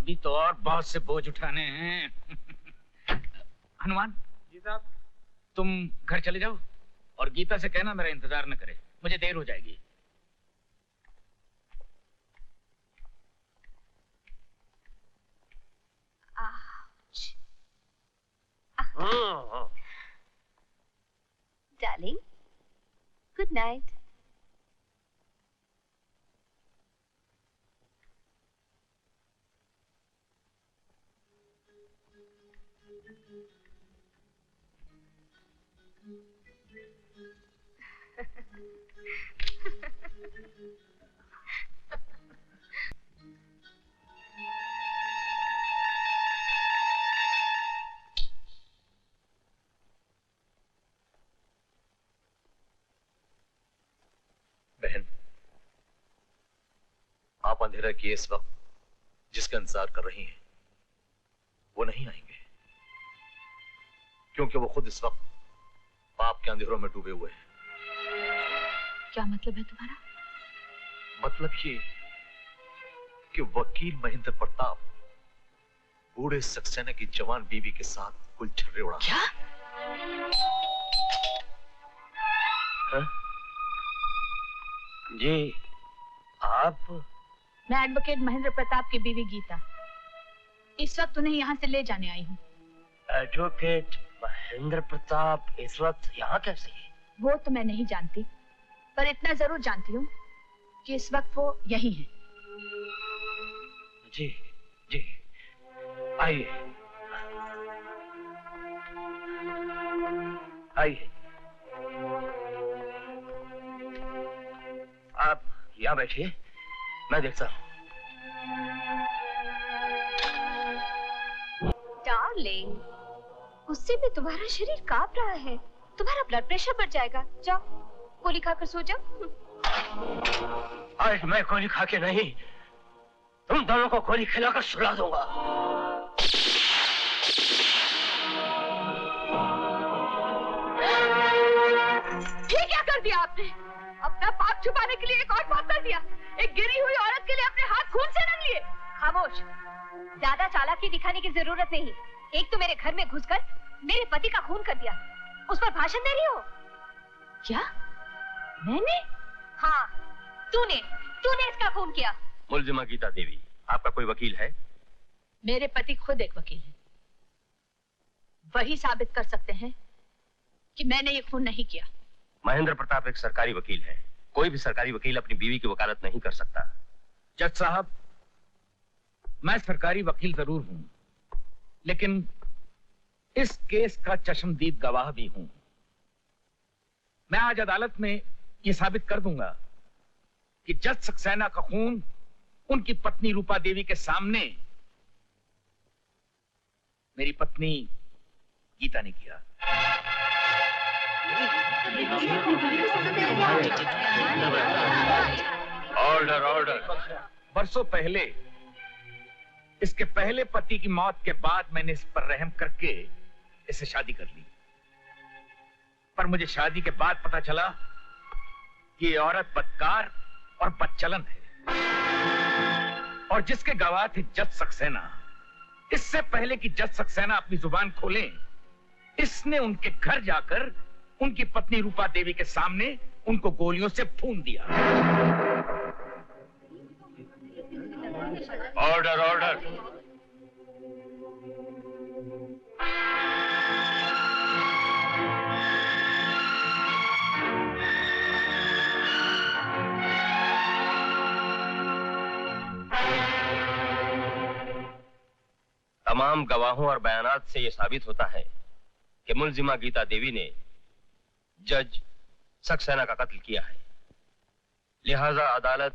अभी तो और बहुत से बोझ उठाने हैं। हनुमान जी साहब। तुम घर चले जाओ और गीता से कहना मेरा इंतजार न करे, मुझे देर हो जाएगी। Darling, good night. बहन, आप अंधेरा किए इस वक्त जिसका इंतजार कर रही हैं, वो नहीं आएंगे, क्योंकि वो खुद इस वक्त पाप के अंधेरों में डूबे हुए हैं। क्या मतलब है तुम्हारा? मतलब ये कि वकील महेंद्र प्रताप बूढ़े सक्सेना की जवान बीवी के साथ गुलछर्रे उड़ा। क्या? हाँ? जी आप? मैं एडवोकेट महेंद्र प्रताप की बीवी गीता इस वक्त उन्हें यहाँ से ले जाने आई हूँ। एडवोकेट महेंद्र प्रताप इस वक्त यहाँ कैसे? वो तो मैं नहीं जानती, पर इतना जरूर जानती हूँ कि इस वक्त वो यहीं हैं। जी जी, आइए आइए, आप यहाँ बैठिए, मैं देखता हूँ। डार्लिंग, गुस्से में तुम्हारा शरीर कांप रहा है, तुम्हारा ब्लड प्रेशर बढ़ जाएगा। जाओ गोली खाकर सो जाओ। आज मैं गोली खा के नहीं, तुम दोनों को गोली खिलाकर सुला दूंगा। ये क्या कर दिया आपने? अपना पाप छुपाने के लिए एक और पाप कर दिया। एक गिरी हुई औरत के लिए अपने हाथ खून से रंग लिए। खामोश, ज्यादा चालाकी दिखाने की जरूरत नहीं। एक तो मेरे घर में घुसकर मेरे पति का खून कर दिया, उस पर भाषण दे रही हो। क्या? मैंने? हाँ, तूने इसका खून किया। मुलजिमा गीता देवी, आपका कोई वकील है? मेरे पति खुद एक वकील हैं। वही साबित कर सकते हैं कि मैंने ये खून नहीं किया। महेंद्र प्रताप एक सरकारी वकील है, कोई भी सरकारी वकील अपनी बीवी की वकालत नहीं कर सकता। जज साहब, मैं सरकारी वकील जरूर हूं, लेकिन इस केस का चश्मदीद गवाह भी हूं। मैं आज अदालत में यह साबित कर दूंगा कि जज सक्सेना का खून उनकी पत्नी रूपा देवी के सामने मेरी पत्नी गीता ने किया। Order order. बरसों पहले इसके पहले पति की मौत के बाद मैंने इस पर रहम करके इससे शादी कर ली, पर मुझे शादी के बाद पता चला कि ये औरत बदकार और बदचलन है, और जिसके गवाह थे जज सक्सेना, इससे पहले कि जज सक्सेना अपनी जुबान खोलें, इसने उनके घर जाकर उनकी पत्नी रूपा देवी के सामने उनको गोलियों से भून दिया। Order order. तमाम गवाहों और बयानात से यह साबित होता है कि मुलजिमा गीता देवी ने जज सक्सेना का कत्ल किया है। लिहाजा अदालत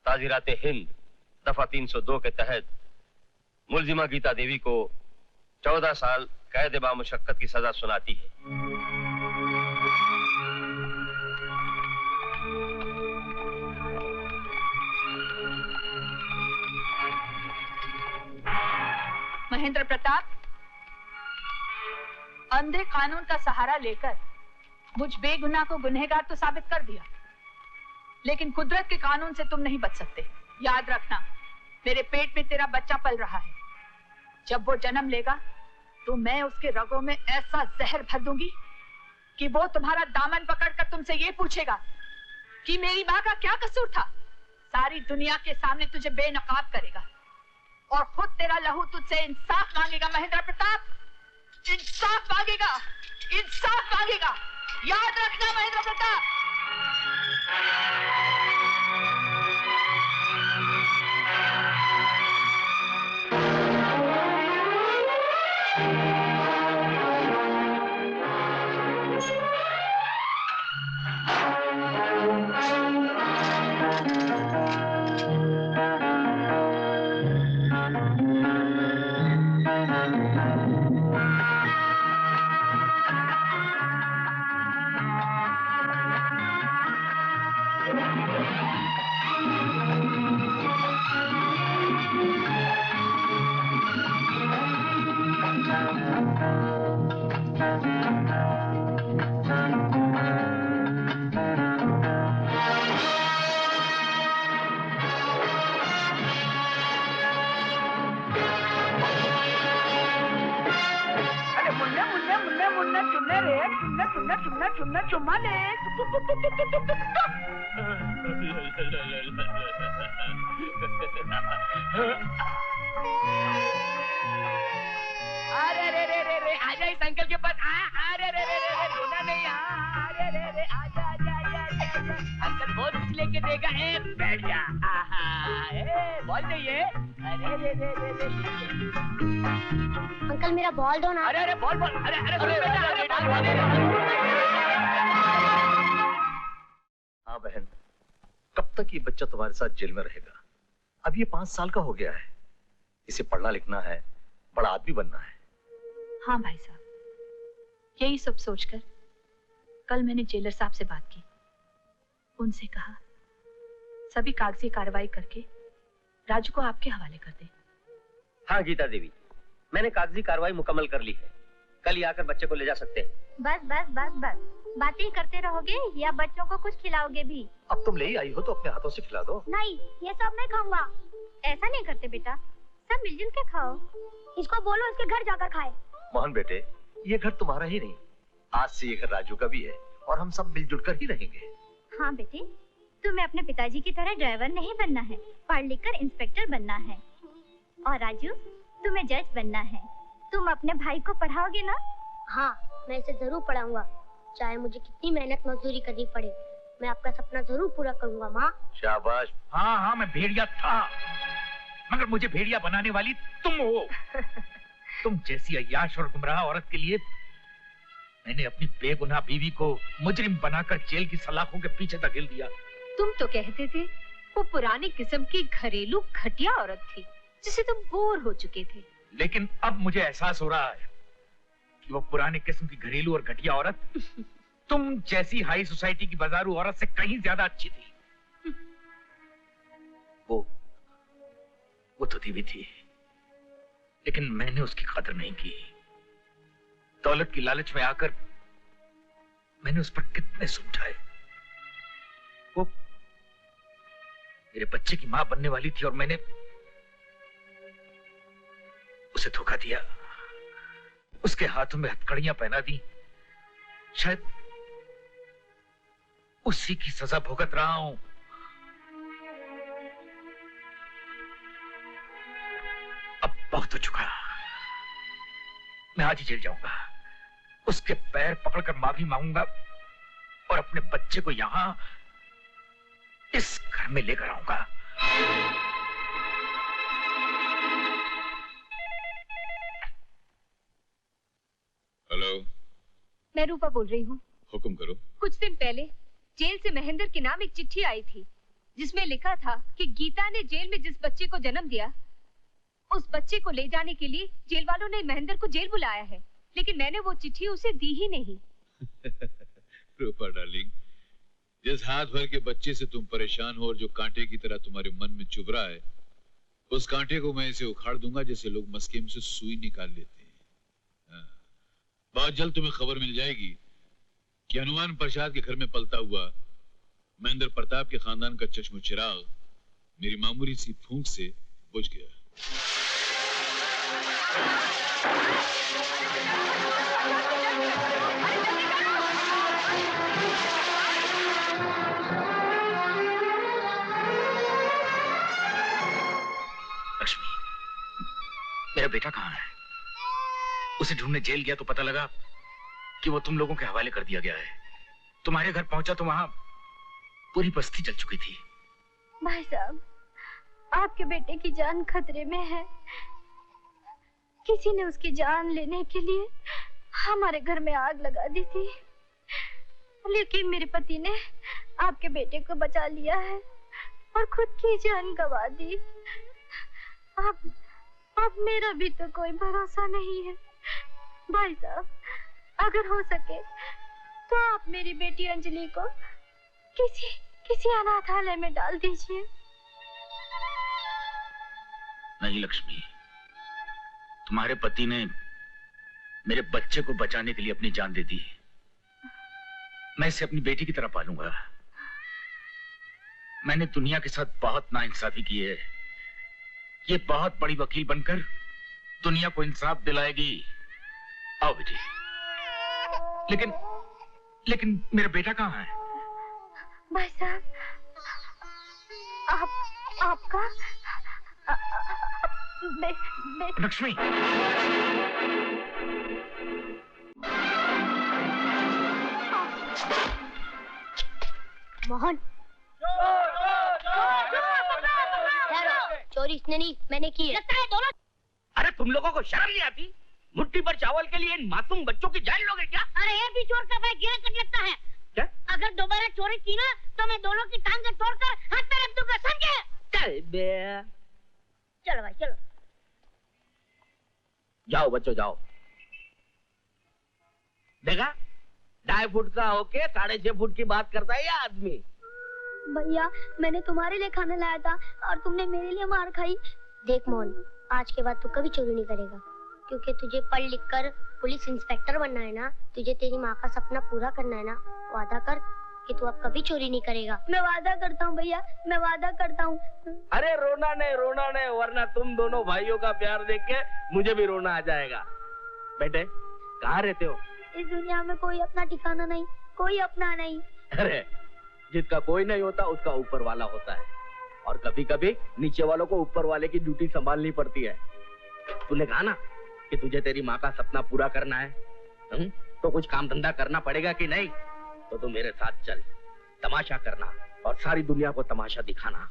ताजीराते हिंद दफा 302 के तहत मुलजिमा गीता देवी को 14 साल कैद बामुशक्कत की सजा सुनाती है। महेंद्र प्रताप, अंधे कानून का सहारा लेकर मुझ बेगुनाह को गुनहगार तो साबित कर दिया, लेकिन कुदरत के कानून से तुम नहीं बच सकते। याद रखना, मेरे पेट में तेरा बच्चा पल रहा है। जब वो जन्म लेगा तो मैं उसके रगों में ऐसा जहर भर दूंगी कि वो तुम्हारा दामन पकड़कर तुमसे ये पूछेगा कि मेरी माँ का क्या कसूर था। सारी दुनिया के सामने तुझे बेनकाब करेगा और खुद तेरा लहू तुझसे इंसाफ मांगेगा। महेंद्र प्रताप, इंसाफ मांगेगा, इंसाफ मांगेगा। याद रखना महेंद्र प्रताप। चुम्मा चुम्मा ले। अरे रे रे रे रे आजा इस अंकल के पास। अरे रे रे रे रोना नहीं। अरे रे रे आजा आजा आजा। अंकल बहुत कुछ लेके देगा। बैठ जा। बॉल चाहिए। अरे रे रे रे रे अंकल मेरा बॉल दो ना। अरे अरे बॉल बॉल। अरे अरे हाँ बहन, कब तक ये बच्चा तुम्हारे साथ जेल में रहेगा? अब ये 5 साल का हो गया है। इसे पढ़ना लिखना है, बड़ा आदमी बनना है। हाँ भाई साहब, यही सब सोचकर कल मैंने जेलर साहब से बात की। उनसे कहा सभी कागजी कार्रवाई करके राजू को आपके हवाले कर दे। हाँ गीता देवी, मैंने कागजी कार्रवाई मुकम्मल कर ली है। कल ही आकर बच्चे को ले जा सकते हैं। बस बस बस बस, बातें करते रहोगे या बच्चों को कुछ खिलाओगे भी? अब तुम ले ही आई हो तो अपने हाथों से खिला दो। नहीं, ये सब मैं खाऊंगा। ऐसा नहीं करते बेटा, सब मिलजुल के खाओ। इसको बोलो इसके घर जाकर खाए। मोहन बेटे, ये घर तुम्हारा ही नहीं, आज से ये घर राजू का भी है और हम सब मिलजुल कर ही रहेंगे। हाँ बेटे, तुम्हें अपने पिताजी की तरह ड्राइवर नहीं बनना है, पढ़ लिख कर इंस्पेक्टर बनना है। और राजू, तुम्हें जज बनना है। तुम अपने भाई को पढ़ाओगे ना? हाँ, मैं इसे जरूर पढ़ाऊंगा, चाहे मुझे कितनी मेहनत मजदूरी करनी पड़े। मैं आपका सपना जरूर पूरा करूंगा माँ। शाबाश। हाँ हाँ, मैं भेड़िया था, मगर मुझे भेड़िया बनाने वाली तुम हो। तुम जैसी अय्याश और गुमराह औरत के लिए मैंने अपनी बेगुनाह बीवी को मुजरिम बनाकर जेल की सलाखों के पीछे धकेल दिया। तुम तो कहते थे वो पुरानी किस्म की घरेलू घटिया औरत थी जिसे तुम बोर हो चुके थे। लेकिन अब मुझे एहसास हो रहा है कि वो पुराने किस्म की घरेलू और घटिया औरत तुम जैसी हाई सोसाइटी की बाजारू औरत से कहीं ज्यादा अच्छी थी। वो तो दीवी थी, लेकिन मैंने उसकी कदर नहीं की। दौलत की लालच में आकर मैंने उस पर कितने सुलझाए। वो मेरे बच्चे की मां बनने वाली थी और मैंने उसे धोखा दिया, उसके हाथों में हथकड़ियां पहना दी। शायद उसी की सजा भुगत रहा हूं। अब बहुत हो चुका, मैं आज ही जेल जाऊंगा, उसके पैर पकड़कर माफी मांगूंगा और अपने बच्चे को यहां इस घर में लेकर आऊंगा। हेलो, मैं रूपा बोल रही हूँ। हुक्म करो। कुछ दिन पहले जेल से महेंद्र के नाम एक चिट्ठी आई थी जिसमें लिखा था कि गीता ने जेल में जिस बच्चे को जन्म दिया उस बच्चे को ले जाने के लिए जेल वालों ने महेंद्र को जेल बुलाया है, लेकिन मैंने वो चिट्ठी उसे दी ही नहीं। रूपा डार्लिंग, जिस हाथ भर के बच्चे से तुम परेशान हो और जो कांटे की तरह तुम्हारे मन में चुभ रहा है, उस कांटे को मैं इसे उखाड़ दूंगा जैसे लोग मस्केम से सुई निकाल लेते हैं। बहुत जल्द तुम्हें खबर मिल जाएगी कि हनुमान प्रसाद के घर में पलता हुआ महेंद्र प्रताप के खानदान का चश्मो चिराग मेरी मामूली सी फूंक से बुझ गया। लक्ष्मी, मेरा बेटा कहाँ है? उसे ढूंढने जेल गया तो पता लगा कि वो तुम लोगों के हवाले कर दिया गया है। तुम्हारे घर पहुंचा तो वहां पूरी बस्ती जल चुकी थी। भाई साहब, आपके बेटे की जान खतरे में है। किसी ने उसकी जान लेने के लिए हमारे घर में आग लगा दी थी, लेकिन मेरे पति ने आपके बेटे को बचा लिया है और खुद की जान गंवा दी। अब मेरा भी तो कोई भरोसा नहीं है। भाई साहब, अगर हो सके तो आप मेरी बेटी अंजलि को किसी अनाथालय में डाल दीजिए। नहीं लक्ष्मी, तुम्हारे पति ने मेरे बच्चे को बचाने के लिए अपनी जान दे दी। मैं इसे अपनी बेटी की तरह पालूंगा। मैंने दुनिया के साथ बहुत नाइंसाफी की है। ये बहुत बड़ी वकील बनकर दुनिया को इंसाफ दिलाएगी। आओ बेटी। लेकिन मेरा बेटा कहाँ है? भाई साहब, आपका लक्ष्मी, मोहन, चोरी इसने नहीं, मैंने की है। लगता है दोनों। अरे तुम लोगों को शर्म नहीं आती? मुट्ठी भर चावल के लिए इन मासूम बच्चों की जान लोगे क्या? अरे ये भी चोर का भाई गिरा कर लगता है। क्या? अगर दोबारा चोरी की ना तो मैं दोनों की टांगें तोड़कर हाथ पे रख दूंगा, समझे? चल बे। चलो भाई चलो। जाओ बच्चों जाओ। देखा, 2.5 फुट का होके 6.5 फुट की बात करता है ये आदमी। भैया, मैंने तुम्हारे लिए खाना लाया था और तुमने मेरे लिए मार खाई। देख मोहन, आज के बाद तू कभी चोरी नहीं करेगा, क्योंकि तुझे पढ़ लिख कर पुलिस इंस्पेक्टर बनना है ना। तुझे तेरी माँ का सपना पूरा करना है ना। वादा कर कि तू अब कभी चोरी नहीं करेगा। मैं वादा करता हूँ भैया, मैं वादा करता हूँ। अरे रोना नहीं, वरना तुम दोनों भाइयों का प्यार देख के मुझे भी रोना आ जाएगा। बेटे, कहाँ रहते हो? इस दुनिया में कोई अपना ठिकाना नहीं, कोई अपना नहीं। अरे जिसका कोई नहीं होता उसका ऊपर वाला होता है, और कभी कभी नीचे वालों को ऊपर वाले की ड्यूटी संभालनी पड़ती है। तूने कहा ना कि तुझे तेरी माँ का सपना पूरा करना है, तो कुछ काम धंधा करना पड़ेगा कि नहीं? तो तू मेरे साथ चल, तमाशा करना और सारी दुनिया को तमाशा दिखाना।